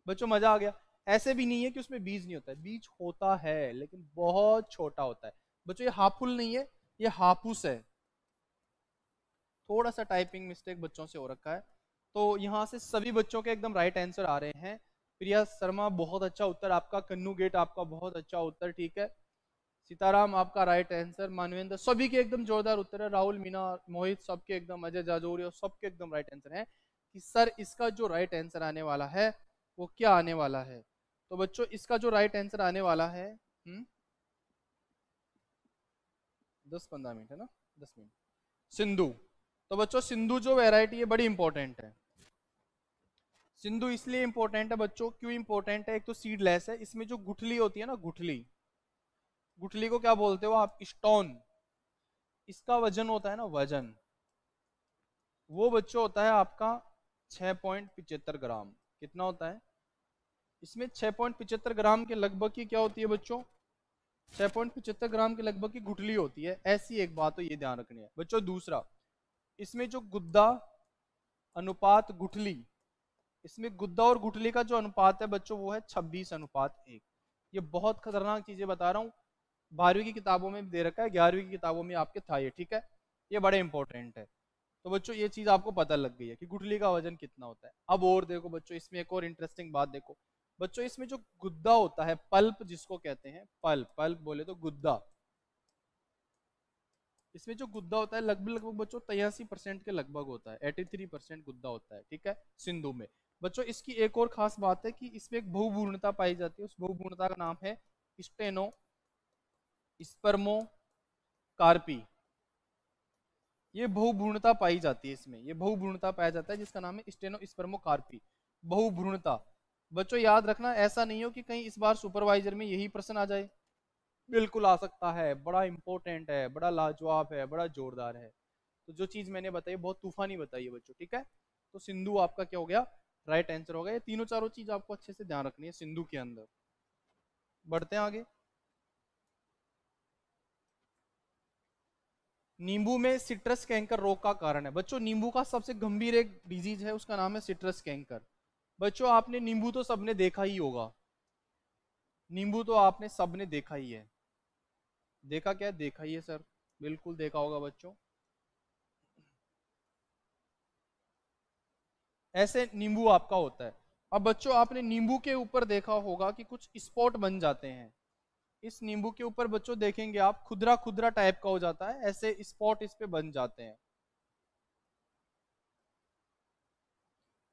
बच्चों मजा आ गया। ऐसे भी नहीं है कि उसमें बीज नहीं होता है, बीज होता है लेकिन बहुत छोटा होता है। बच्चों ये हाफुल नहीं है, ये हापुस है। थोड़ा सा टाइपिंग मिस्टेक बच्चों से हो रखा है। तो यहाँ से सभी बच्चों के एकदम राइट आंसर आ रहे हैं। प्रिया शर्मा बहुत अच्छा उत्तर आपका, कन्नू गेट आपका बहुत अच्छा उत्तर, ठीक है। सीताराम आपका राइट आंसर, मानवेंद्र सभी के एकदम जोरदार उत्तर है, राहुल मीना मोहित सबके एकदम, अजय जाजौरी और सबके एकदम राइट आंसर है कि सर इसका जो राइट आंसर आने वाला है वो क्या आने वाला है। तो बच्चों इसका जो राइट आंसर आने वाला है 10-15 मिनट है ना, 10 मिनट, सिंधु। तो बच्चों सिंधु जो वैरायटी है बड़ी इंपॉर्टेंट है। सिंधु इसलिए इंपॉर्टेंट है बच्चों, क्यों इंपॉर्टेंट है? एक तो सीडलेस है, इसमें जो गुठली होती है ना, गुठली, गुठली को क्या बोलते हो आप? स्टोन। इसका वजन होता है ना, वजन, वो बच्चों होता है आपका 6.75 ग्राम। कितना होता है? इसमें 6.75 ग्राम के लगभग की क्या होती है बच्चों? 6.75 ग्राम के लगभग की गुठली होती है। ऐसी एक बात तो ये ध्यान रखनी है बच्चों। दूसरा, इसमें जो गुद्दा अनुपात गुठली, इसमें गुद्दा और गुठली का जो अनुपात है बच्चों वो है 26:1। ये बहुत खतरनाक चीजें बता रहा हूँ, 12वीं की किताबों में भी दे रखा है, 11वीं की किताबों में आपके था ये, ठीक है। ये बड़े इंपॉर्टेंट है। तो बच्चों ये चीज आपको पता लग गई है कि गुठली का वजन कितना होता है। अब और देखो बच्चों, इसमें एक और इंटरेस्टिंग बात देखो बच्चों, इसमें जो गुद्दा होता है, पल्प जिसको कहते हैं, पल्प, पल्प बोले तो गुद्दा, इसमें जो गुद्दा होता है लगभग लगभग बच्चों 83% के लगभग होता है, 83% गुद्दा होता है, ठीक है, सिंधु में। बच्चों इसकी एक और खास बात है कि इसमें एक बहुपूर्णता पाई जाती है, उस बहुपूर्णता का नाम है स्टेनो स्पर्मो कार्पी। ये बहुभ्रूणता पाई जाती है इसमें, ये बहुभ्रूणता पाया जाता है जिसका नाम है स्टेनो स्पर्मो कार्पी, बहुभ्रूणता। बच्चों याद रखना, ऐसा नहीं हो कि कहीं इस बार सुपरवाइजर में यही प्रश्न आ जाए। बिल्कुल आ सकता है, बड़ा इंपॉर्टेंट है, बड़ा लाजवाब है, बड़ा जोरदार है। तो जो चीज मैंने बताई बहुत तूफानी बताई है बच्चों, ठीक है। तो सिंधु आपका क्या हो गया? राइट आंसर हो गया। ये तीनों चारों चीज आपको अच्छे से ध्यान रखनी है सिंधु के अंदर। बढ़ते हैं आगे। नींबू में सिट्रस कैंकर रोग का कारण है। बच्चों नींबू का सबसे गंभीर एक डिजीज है, उसका नाम है सिट्रस कैंकर। बच्चों आपने नींबू तो सबने देखा ही होगा, नींबू तो आपने सबने देखा ही है। देखा क्या? देखा ही है सर, बिल्कुल देखा होगा बच्चों। ऐसे नींबू आपका होता है। अब बच्चों आपने नींबू के ऊपर देखा होगा कि कुछ स्पॉट बन जाते हैं। इस नींबू के ऊपर बच्चों देखेंगे आप, खुदरा खुदरा टाइप का हो जाता है, ऐसे स्पॉट इस पे बन जाते हैं।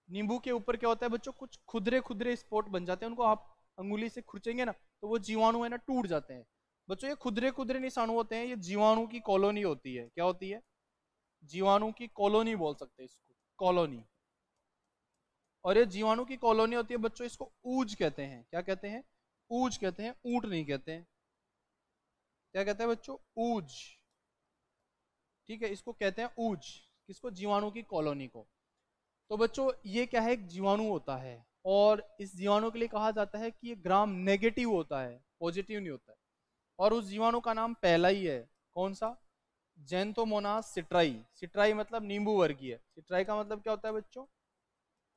नींबू के ऊपर क्या होता है बच्चों? कुछ खुदरे खुदरे स्पॉट बन जाते हैं, उनको आप अंगुली से खुरचेंगे ना तो वो जीवाणु है ना टूट जाते हैं। बच्चों ये खुदरे खुदरे निशाणु होते हैं, ये जीवाणु की कॉलोनी होती है। क्या होती है? जीवाणु की कॉलोनी बोल सकते हैं इसको, कॉलोनी। और ये जीवाणु की कॉलोनी होती है बच्चों, इसको ऊज कहते हैं। क्या कहते हैं? ऊज कहते हैं, ऊंट नहीं कहते हैं। क्या कहते हैं बच्चों? ऊज, ठीक है, इसको कहते हैं ऊज। किसको? जीवाणु की कॉलोनी को। तो बच्चों ये क्या है? एक जीवाणु होता है। और इस जीवाणु के लिए कहा जाता है कि ये ग्राम नेगेटिव होता है, पॉजिटिव नहीं होता है। और उस जीवाणु का नाम पहला ही है, कौन सा? Xanthomonas citri. सिट्राई मतलब नींबू वर्गीय। सिट्राई का मतलब क्या होता है बच्चों?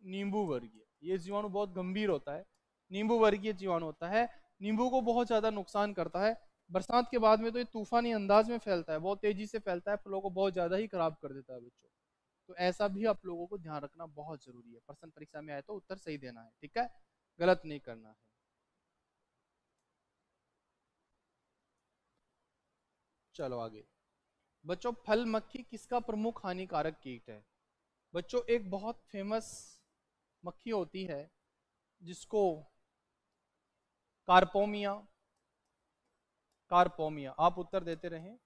नींबू वर्गीय। ये जीवाणु बहुत गंभीर होता है, नींबू वर्गीय जीवाणु होता है, नींबू को बहुत ज्यादा नुकसान करता है। बरसात के बाद में तो ये तूफानी अंदाज में फैलता है, बहुत तेजी से फैलता है, फलों को बहुत ज्यादा ही खराब कर देता है बच्चों। तो ऐसा भी आप लोगों को ध्यान रखना बहुत जरूरी है। प्रश्न परीक्षा में आए तो उत्तर सही देना है, ठीक है, गलत नहीं करना है। चलो आगे। बच्चों, फल मक्खी किसका प्रमुख हानिकारक कीट है? बच्चों, एक बहुत फेमस मक्खी होती है जिसको कार्पोमिया, कार्पोमिया, आप उत्तर देते रहें,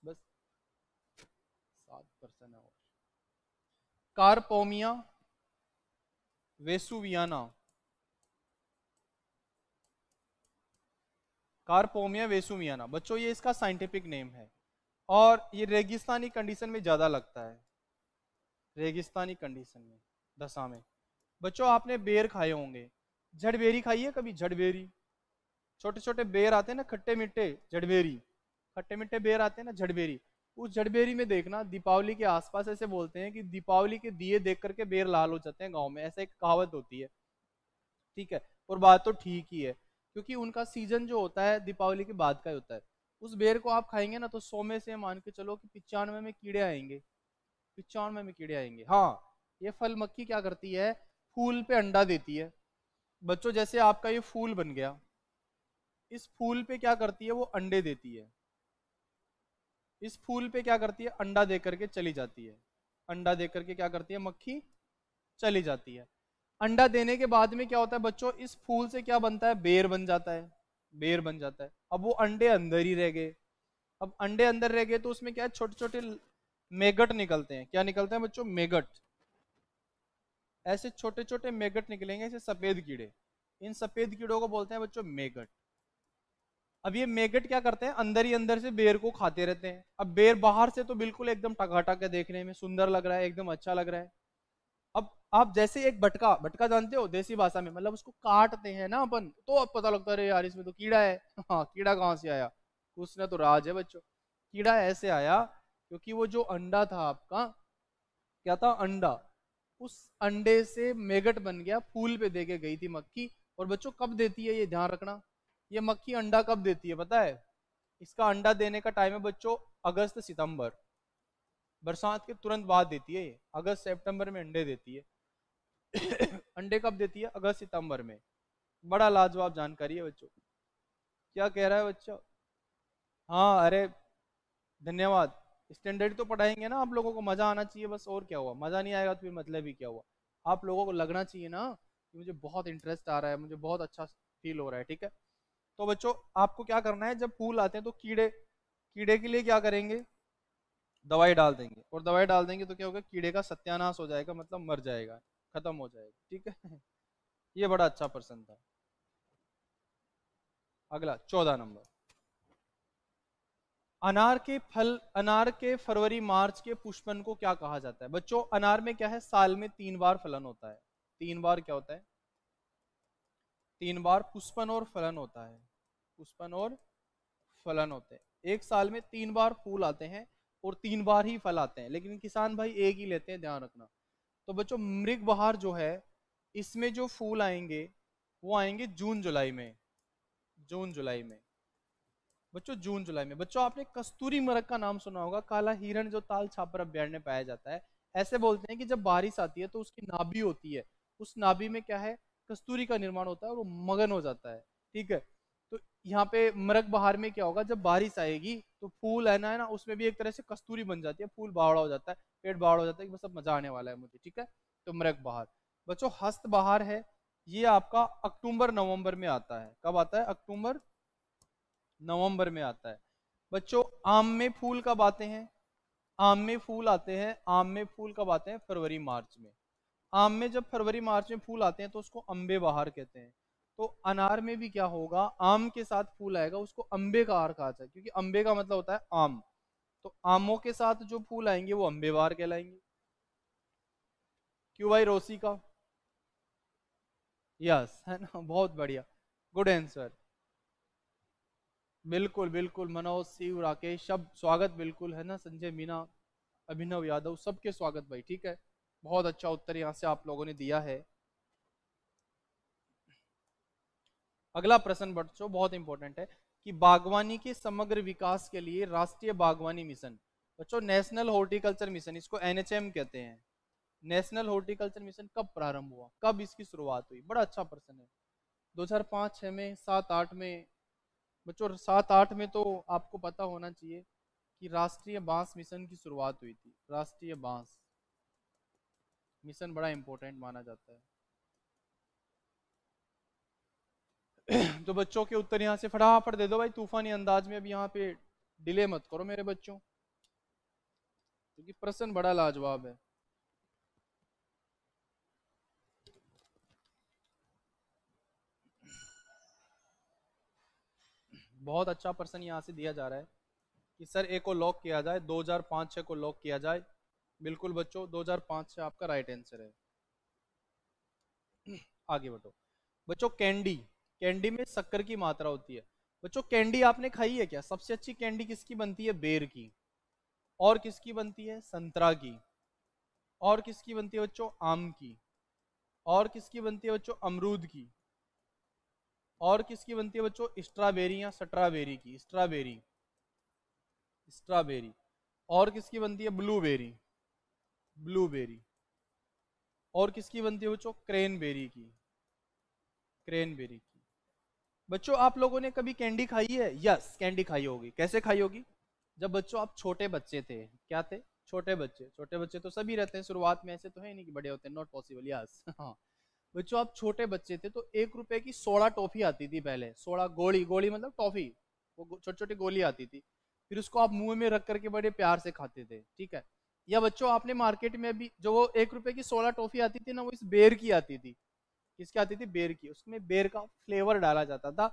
बस 7% है और। कार्पोमिया वेसुवियाना, कार्पोमिया वेसुवियाना बच्चों, ये इसका साइंटिफिक नेम है। और ये रेगिस्तानी कंडीशन में ज्यादा लगता है, रेगिस्तानी कंडीशन में, दशा में। बच्चों, आपने बेर खाए होंगे, जड़बेरी खाई है कभी? जड़बेरी, छोटे छोटे बेर आते हैं ना, खट्टे मीठे, जड़बेरी, खट्टे मीठे बेर आते हैं ना, जड़बेरी। उस जड़बेरी में देखना, दीपावली के आसपास ऐसे बोलते हैं कि दीपावली के दिए देख करके बेर लाल हो जाते हैं गांव में, ऐसा एक कहावत होती है, ठीक है। और बात तो ठीक ही है, क्योंकि उनका सीजन जो होता है दीपावली के बाद का ही होता है। उस बेर को आप खाएंगे ना, तो 100 में से मान के चलो कि 95 में कीड़े आएंगे, 95 में कीड़े आएंगे। हाँ, ये फल मक्खी क्या करती है, फूल पे अंडा देती है। बच्चों, जैसे आपका ये फूल बन गया, इस फूल पे क्या करती है, वो अंडे देती है। इस फूल पे क्या करती है, अंडा दे करके चली जाती है। अंडा दे करके क्या करती है मक्खी, चली जाती है। अंडा देने के बाद में क्या होता है बच्चों, इस फूल से क्या बनता है, बेर बन जाता है, बेर बन जाता है। अब वो अंडे अंदर ही रह गए। अब अंडे अंदर रह गए तो उसमें क्या है, छोटे छोटे मेगट निकलते हैं। क्या निकलते हैं बच्चों? मेगट। ऐसे छोटे छोटे मेगट निकलेंगे, ऐसे सफेद कीड़े। इन सफेद कीड़ों को बोलते हैं बच्चों मेगट। अब ये मेगट क्या करते हैं, अंदर ही अंदर से बेर को खाते रहते हैं। अब बेर बाहर से तो बिल्कुल एकदम टकाटक है, देखने में सुंदर लग रहा है, एकदम अच्छा लग रहा है। अब आप जैसे एक भटका, भटका जानते हो देसी भाषा में, मतलब उसको काटते हैं ना अपन, तो अब पता लगता है अरे यार इसमें तो कीड़ा है। हाँ, कीड़ा कहाँ से आया? उसने तो राज है बच्चों। कीड़ा ऐसे आया क्योंकि वो जो अंडा था आपका, क्या था, अंडा, उस अंडे से मेगट बन गया, फूल पे देके गई थी मक्खी। और बच्चों, कब देती है ये ध्यान रखना, ये मक्खी अंडा कब देती है पता है? इसका अंडा देने का टाइम है बच्चों अगस्त सितंबर, बरसात के तुरंत बाद देती है ये, अगस्त सितंबर में अंडे देती है। अंडे कब देती है? अगस्त सितंबर में। बड़ा लाजवाब जानकारी है बच्चों। क्या कह रहा है बच्चों? हाँ, अरे धन्यवाद। स्टैंडर्ड तो पढ़ाएंगे ना, आप लोगों को मजा आना चाहिए बस, और क्या हुआ, मजा नहीं आएगा तो फिर मतलब ही क्या हुआ। आप लोगों को लगना चाहिए ना कि मुझे बहुत इंटरेस्ट आ रहा है, मुझे बहुत अच्छा फील हो रहा है, ठीक है। तो बच्चों, आपको क्या करना है, जब फूल आते हैं तो कीड़े, कीड़े के लिए क्या करेंगे, दवाई डाल देंगे। और दवाई डाल देंगे तो क्या होगा, कीड़े का सत्यानाश हो जाएगा, मतलब मर जाएगा, खत्म हो जाएगा, ठीक है। ये बड़ा अच्छा प्रश्न था। अगला 14 नंबर। अनार के फल, अनार के फरवरी मार्च के पुष्पन को क्या कहा जाता है? बच्चों, अनार में क्या है, साल में 3 बार फलन होता है। 3 बार क्या होता है? 3 बार पुष्पन और फलन होता है। पुष्पन और फलन होते हैं, एक साल में 3 बार फूल आते हैं और 3 बार ही फल आते हैं, लेकिन किसान भाई एक ही लेते हैं, ध्यान रखना। तो बच्चों, मृग बहार जो है, इसमें जो फूल आएंगे वो आएंगे जून जुलाई में, जून जुलाई में। बच्चों, जून जुलाई में। बच्चों, आपने कस्तूरी मृग का नाम सुना होगा, काला हिरण जो ताल छापर अभ्यारण्य में पाया जाता है। ऐसे बोलते हैं कि जब बारिश आती है तो उसकी नाभि होती है, उस नाभि में क्या है, कस्तूरी का निर्माण होता है और वो मगन हो जाता है, ठीक है। तो यहाँ पे मृग बहार में क्या होगा, जब बारिश आएगी तो फूल है ना, उसमें भी एक तरह से कस्तूरी बन जाती है, फूल बावड़ा हो जाता है, पेट बावड़ा हो जाता है कि बस अब मजा आने वाला है मुझे, ठीक है। तो मृग बहार। बच्चों, हस्त बहार है, ये आपका अक्टूबर नवंबर में आता है। कब आता है? अक्टूबर नवंबर में आता है। बच्चों, आम में फूल कब आते हैं? आम में फूल आते हैं, आम में फूल कब आते हैं? फरवरी मार्च में। आम में जब फरवरी मार्च में फूल आते हैं तो उसको अम्बे बहार कहते हैं। तो अनार में भी क्या होगा, आम के साथ फूल आएगा, उसको अम्बे का हार कहा जाए, क्योंकि अम्बे का मतलब होता है आम। तो आमों के साथ जो फूल आएंगे वो अम्बे बहार कहलाएंगे। क्यों भाई, रोसी का? यस, है ना, बहुत बढ़िया, गुड आंसर। बिल्कुल बिल्कुल, मनोज, शिव, राकेश, सब स्वागत, बिल्कुल, है ना, संजय, मीना, अभिनव यादव, सबके स्वागत भाई, ठीक है। बहुत अच्छा उत्तर यहाँ से आप लोगों ने दिया है। अगला प्रश्न बच्चों बहुत इंपॉर्टेंट है कि बागवानी के समग्र विकास के लिए राष्ट्रीय बागवानी मिशन, बच्चों नेशनल हॉर्टिकल्चर मिशन, इसको एनएचएम कहते हैं, नेशनल हॉर्टिकल्चर मिशन कब प्रारंभ हुआ, कब इसकी शुरुआत हुई? बड़ा अच्छा प्रश्न है। 2005, 6 में, 7, 8 में? बच्चों 7, 8 में तो आपको पता होना चाहिए कि राष्ट्रीय बांस मिशन की शुरुआत हुई थी। राष्ट्रीय बांस मिशन बड़ा इंपॉर्टेंट माना जाता है। तो बच्चों के उत्तर यहाँ से फटाफट दे दो भाई, तूफानी अंदाज में। अब यहाँ पे डिले मत करो मेरे बच्चों, क्योंकि प्रश्न बड़ा लाजवाब है। बहुत अच्छा प्रश्न यहाँ से दिया जा रहा है कि सर ए को लॉक किया जाए, 2005-6 को लॉक किया जाए। बिल्कुल बच्चों, 2005 से आपका राइट आंसर है। आगे बढ़ो बच्चों। कैंडी, कैंडी में शक्कर की मात्रा होती है। बच्चों कैंडी आपने खाई है क्या? सबसे अच्छी कैंडी किसकी बनती है? बेर की। और किसकी बनती है? संतरा की। और किसकी बनती है बच्चों? आम की। और किसकी बनती है बच्चों? अमरूद की। और किसकी बनती है बच्चों? स्ट्रॉबेरी या स्ट्रॉबेरी की, स्ट्रॉबेरी, स्ट्रॉबेरी। और किसकी बनती है? Blueberry, blueberry. और किसकी बनती है बच्चों? क्रेनबेरी की, क्रेनबेरी की। बच्चों आप लोगों ने कभी कैंडी खाई है? यस, कैंडी खाई होगी। कैसे खाई होगी? जब बच्चों आप छोटे बच्चे थे। क्या थे? छोटे बच्चे। छोटे बच्चे तो सभी रहते हैं शुरुआत में, ऐसे तो है नहीं कि बड़े होते हैं, नॉट पॉसिबल, यस। हाँ, बच्चों आप छोटे बच्चे थे तो 1 रुपए की 16 टॉफी आती थी पहले। 16 गोली, गोली मतलब टॉफी, वो छोटी छोटी गोली आती थी। फिर उसको आप मुंह में रख करके बड़े प्यार से खाते थे, ठीक है। या बच्चों आपने मार्केट में भी जो वो 1 रुपए की 16 टॉफी आती थी ना, वो इस बेर की आती थी। किसकी आती थी? बेर की। उसमें बेर का फ्लेवर डाला जाता था।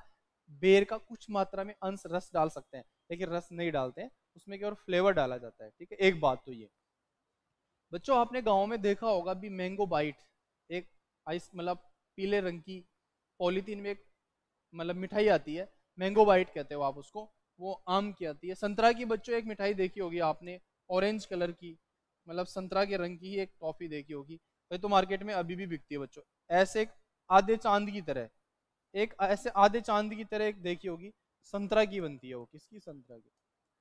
बेर का कुछ मात्रा में अंश रस डाल सकते हैं, लेकिन रस नहीं डालते हैं उसमें, केवल फ्लेवर डाला जाता है, ठीक है। एक बात तो ये बच्चों आपने गांव में देखा होगा भी, मैंगो बाइट, एक आइस मतलब पीले रंग की पॉलीथीन में एक मतलब मिठाई आती है, मैंगो बाइट कहते हो आप उसको। वो आम की आती है। संतरा की बच्चों एक मिठाई देखी होगी आपने, ऑरेंज कलर की, मतलब संतरा के रंग की ही एक टॉफी देखी होगी, वही तो मार्केट में अभी भी बिकती है बच्चों। ऐसे एक आधे चांद की तरह, एक ऐसे आधे चांद की तरह एक देखी होगी, संतरा की बनती है वो। किसकी? संतरा की।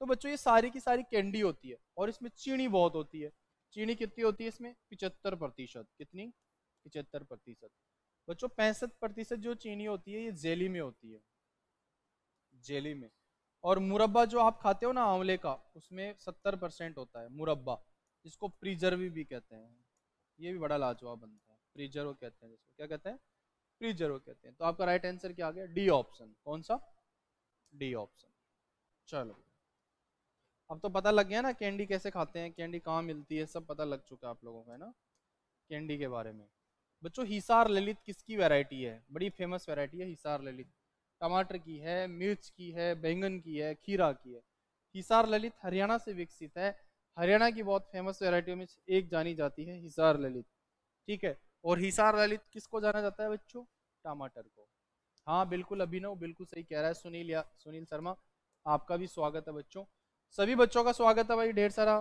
तो बच्चों ये सारी की सारी कैंडी होती है, और इसमें चीनी बहुत होती है। चीनी कितनी होती है इसमें? 75%। कितनी? 75%। बच्चों 65% जो चीनी होती है ये जेली में होती है, जेली में। और मुरब्बा जो आप खाते हो ना आंवले का, उसमें 70% होता है मुरब्बा, जिसको प्रिजर्व भी कहते हैं। ये भी बड़ा लाजवाब बनता है, प्रिजर्व कहते हैं जिसको। क्या कहते हैं? प्रिजर्व कहते हैं। तो आपका राइट आंसर क्या आ गया? D option. कौन सा? D option. चलो, अब तो पता लग गया ना कैंडी कैसे खाते हैं, कैंडी कहाँ मिलती है, सब पता लग चुका है आप लोगों को, है ना, कैंडी के बारे में। बच्चों हिसार ललित किसकी वैरायटी है? बड़ी फेमस वैरायटी है हिसार ललित। टमाटर की है, मिर्च की है, बैंगन की है, खीरा की है। हिसार ललित हरियाणा से विकसित है। हरियाणा की बहुत फेमस वैरायटियों में से एक जानी जाती है हिसार ललित, ठीक है। और हिसार ललित किसको जाना जाता है बच्चों? टमाटर को। हाँ बिल्कुल, अभिनव बिल्कुल सही कह रहा है। सुनील, या सुनील शर्मा, आपका भी स्वागत है बच्चों। सभी बच्चों का स्वागत है भाई, ढेर सारा।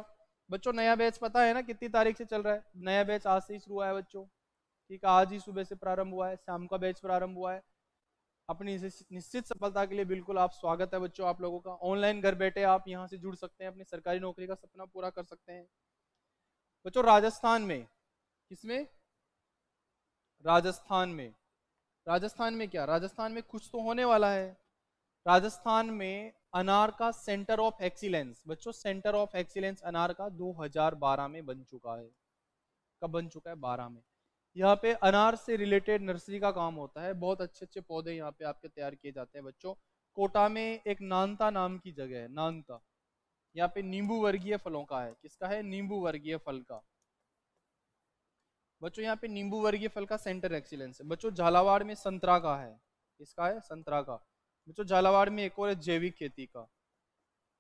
बच्चों नया बैच पता है ना कितनी तारीख से चल रहा है? नया बैच आज से ही शुरू हुआ है बच्चों, ठीक है। आज ही सुबह से प्रारंभ हुआ है, शाम का बैच प्रारंभ हुआ है। अपनी निश्चित सफलता के लिए बिल्कुल आप स्वागत है बच्चों आप लोगों का। ऑनलाइन घर बैठे आप यहाँ से जुड़ सकते हैं, अपनी सरकारी नौकरी का सपना पूरा कर सकते हैं बच्चों। राजस्थान में, किसमें? राजस्थान में। राजस्थान में क्या? राजस्थान में कुछ तो होने वाला है। राजस्थान में अनार का सेंटर ऑफ एक्सीलेंस बच्चों, सेंटर ऑफ एक्सीलेंस अनार का 2012 में बन चुका है। कब बन चुका है? 12 में। यहाँ पे अनार से रिलेटेड नर्सरी का काम होता है। बहुत अच्छे अच्छे पौधे यहाँ पे आपके तैयार किए जाते हैं बच्चों। कोटा में एक नानता नाम की जगह है, नानता। यहाँ पे नींबू वर्गीय फलों का है। किसका है? नींबू वर्गीय फल का। बच्चों यहाँ पे नींबू वर्गीय फल का सेंटर एक्सीलेंस है बच्चों। झालावाड़ में संतरा का है। किसका है? संतरा का। बच्चों झालावाड़ में एक और है जैविक खेती का,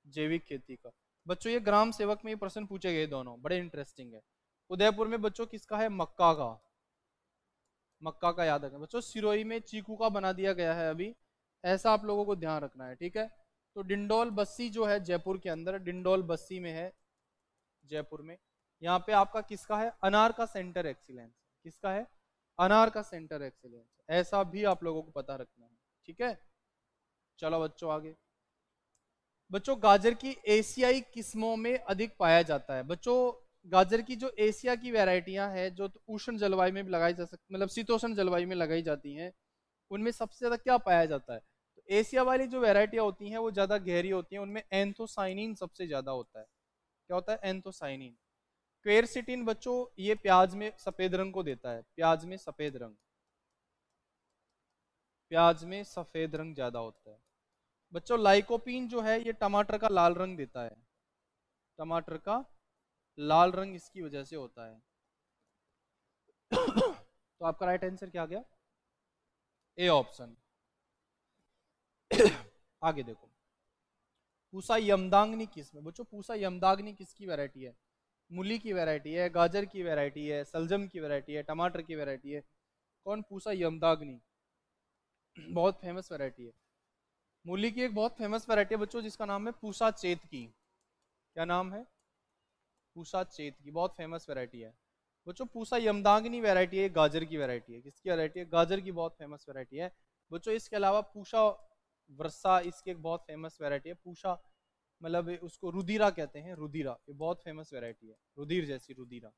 जैविक खेती का। बच्चों ये ग्राम सेवक में ये प्रश्न पूछे गए दोनों, बड़े इंटरेस्टिंग है। उदयपुर में बच्चों किसका है? मक्का का। मक्का का याद रखना बच्चों। सिरोही में चीकू का बना दिया गया है अभी, ऐसा आप लोगों को ध्यान रखना है, ठीक है। तो डिंडोल बस्सी जो है जयपुर के अंदर, डिंडोल बस्सी में है जयपुर में। यहाँ पे आपका किसका है, अनार का सेंटर एक्सीलेंस, किसका है, अनार का सेंटर एक्सीलेंस, ऐसा भी आप लोगों को पता रखना है, ठीक है। चलो बच्चों आगे। बच्चों गाजर की एशियाई किस्मों में अधिक पाया जाता है। बच्चों गाजर की जो एशिया की वैरायटियां हैं जो तो उष्ण जलवायु में भी लगाई जा सकती, मतलब शीतोष्ण जलवायु में लगाई जाती हैं, उनमें सबसे ज्यादा क्या पाया जाता है, तो एशिया वाली जो वैरायटियां होती हैं वो ज्यादा गहरी होती हैं, उनमें एंथोसाइनिन सबसे ज्यादा होता है। क्या होता है, एंथोसाइनिन। क्वेरसिटिन बच्चों ये प्याज में सफेद रंग को देता है, प्याज में सफेद रंग, प्याज में सफेद रंग ज्यादा होता है। बच्चों लाइकोपीन जो है ये टमाटर का लाल रंग देता है, टमाटर का लाल रंग इसकी वजह से होता है। तो आपका राइट आंसर क्या आ गया, ए ऑप्शन। आगे देखो, पूसा यमदांगनी किस में, बच्चों पूसा यमदांगनी किसकी वैरायटी है, मूली की वैरायटी है, गाजर की वैरायटी है, सलजम की वैरायटी है, टमाटर की वैरायटी है, कौन, पूसा यमदाग्नि। बहुत फेमस वैरायटी है, मूली की एक बहुत फेमस वैरायटी है बच्चों जिसका नाम है पूसा चेत की। क्या नाम है, पूसा चेत की, बहुत फेमस वैरायटी है बच्चों। पूसा यमदाग्नि वैरायटी है, गाजर की वैरायटी है, किसकी वैरायटी है, गाजर की बहुत फेमस वैरायटी है बच्चों। इसके अलावा पूषा वर्षा इसकी एक बहुत फेमस वैरायटी है, पूषा मतलब उसको रुधिरा कहते हैं, रुधिरा ये बहुत फेमस वैरायटी है, रुधिर जैसी रुधिरा,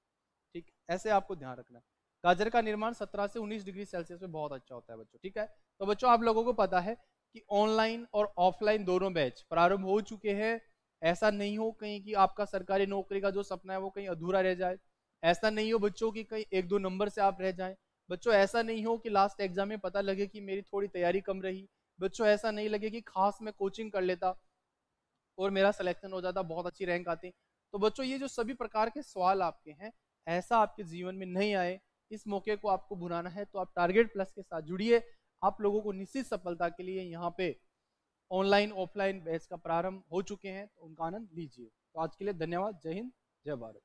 ठीक। ऐसे आपको ध्यान रखना है। गाजर का निर्माण 17 से 19 डिग्री सेल्सियस में बहुत अच्छा होता है बच्चों, ठीक है। तो बच्चों आप लोगों को पता है कि ऑनलाइन और ऑफलाइन दोनों बैच प्रारंभ हो चुके हैं। ऐसा नहीं हो कहीं कि आपका सरकारी नौकरी का जो सपना है वो कहीं अधूरा रह जाए। ऐसा नहीं हो बच्चों की कहीं एक दो नंबर से आप रह जाएं। बच्चों ऐसा नहीं हो कि लास्ट एग्जाम में पता लगे कि मेरी थोड़ी तैयारी कम रही। बच्चों ऐसा नहीं लगे कि खास मैं कोचिंग कर लेता और मेरा सिलेक्शन हो जाता, बहुत अच्छी रैंक आती। तो बच्चों ये जो सभी प्रकार के सवाल आपके हैं, ऐसा आपके जीवन में नहीं आए, इस मौके को आपको भुनाना है तो आप टारगेट प्लस के साथ जुड़िए। आप लोगों को निश्चित सफलता के लिए यहाँ पे ऑनलाइन ऑफलाइन बैच का प्रारंभ हो चुके हैं, तो उनका आनंद लीजिए। तो आज के लिए धन्यवाद, जय हिंद, जय भारत।